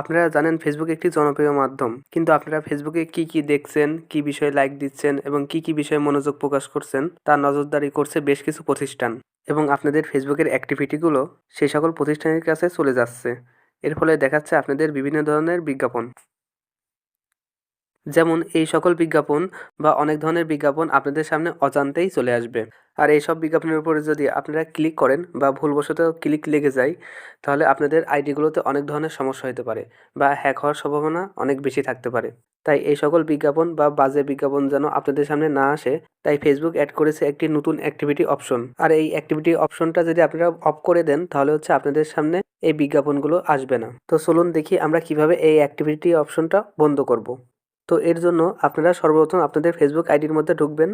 আপনারা জানেন ফেসবুক একটি জনপ্রিয় মাধ্যম। কিন্তু আপনারা ফেসবুকে কি দেখছেন, কি বিষয়ে লাইক দিচ্ছেন এবং কি বিষয়ে মনোযোগ প্রকাশ করছেন তার নজরদারি করছে বেশ কিছু প্রতিষ্ঠান। এবং আপনাদের ফেসবুকের অ্যাক্টিভিটিগুলো সেই সকল প্রতিষ্ঠানের কাছে চলে যাচ্ছে। এর ফলে দেখাচ্ছে আপনাদের বিভিন্ন ধরনের বিজ্ঞাপন। যেমন এই সকল বিজ্ঞাপন বা অনেক ধরনের বিজ্ঞাপন আপনাদের সামনে অজান্তেই চলে আসবে। আর এইসব বিজ্ঞাপনের উপরে যদি আপনারা ক্লিক করেন বা ভুলবশত ক্লিক লেগে যায়, তাহলে আপনাদের আইডিগুলোতে অনেক ধরনের সমস্যা হতে পারে বা হ্যাক হওয়ার সম্ভাবনা অনেক বেশি থাকতে পারে। তাই এই সকল বিজ্ঞাপন বা বাজে বিজ্ঞাপন যেন আপনাদের সামনে না আসে, তাই ফেসবুক অ্যাড করেছে একটি নতুন অ্যাক্টিভিটি অপশন। আর এই অ্যাক্টিভিটি অপশনটা যদি আপনারা অফ করে দেন, তাহলে হচ্ছে আপনাদের সামনে এই বিজ্ঞাপনগুলো আসবে না। তো চলুন দেখি আমরা কিভাবে এই অ্যাক্টিভিটি অপশনটা বন্ধ করব। তো এর জন্য আপনারা সর্বপ্রথম আপনাদের ফেসবুক আইডির মধ্যে ঢুকবেন।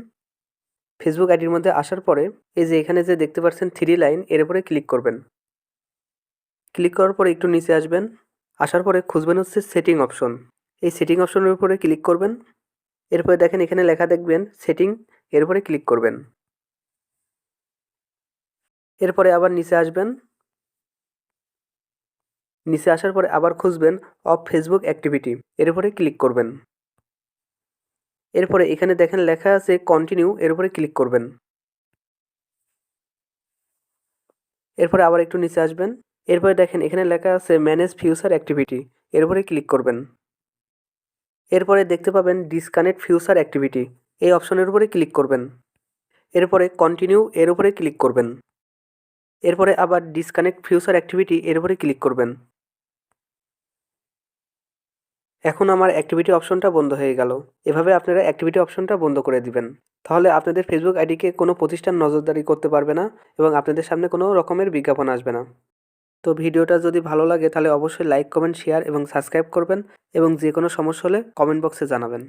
ফেসবুক আইডির মধ্যে আসার পরে এই যে এখানে যে দেখতে পাচ্ছেন 3 লাইন, এর উপরে ক্লিক করবেন। ক্লিক করার পরে একটু নিচে আসবেন। আসার পরে খুঁজবেন হচ্ছে সেটিং অপশন। এই সেটিং অপশনের উপরে ক্লিক করবেন। এরপরে দেখেন এখানে লেখা দেখবেন সেটিং, এর উপরে ক্লিক করবেন। এরপরে আবার নিচে আসবেন। নিচে আসার পরে আবার খুঁজবেন অফ ফেসবুক অ্যাক্টিভিটি, এর উপরে ক্লিক করবেন। এরপরে এখানে দেখেন লেখা আছে কন্টিনিউ, এর উপরে ক্লিক করবেন। এরপরে আবার একটু নিচে আসবেন। এরপরে দেখেন এখানে লেখা আছে ম্যানেজ ফিউচার অ্যাক্টিভিটি, এর উপরে ক্লিক করবেন। এরপরে দেখতে পাবেন ডিসকানেক্ট ফিউচার অ্যাক্টিভিটি, এই অপশনের উপরে ক্লিক করবেন। এরপরে কন্টিনিউ, এর উপরে ক্লিক করবেন। এরপরে আবার ডিসকানেক্ট ফিউচার অ্যাক্টিভিটি, এর উপরে ক্লিক করবেন। এখন আমার অ্যাক্টিভিটি অপশনটা বন্ধ হয়ে গেল। এভাবে আপনারা অ্যাক্টিভিটি অপশনটা বন্ধ করে দিবেন। তাহলে আপনাদের ফেসবুক আইডিকে কোনো প্রতিষ্ঠান নজরদারি করতে পারবে না এবং আপনাদের সামনে কোনো রকমের বিজ্ঞাপন আসবে না। তো ভিডিওটা যদি ভালো লাগে তাহলে অবশ্যই লাইক, কমেন্ট, শেয়ার এবং সাবস্ক্রাইব করবেন এবং যে কোনো সমস্যা হলে কমেন্ট বক্সে জানাবেন।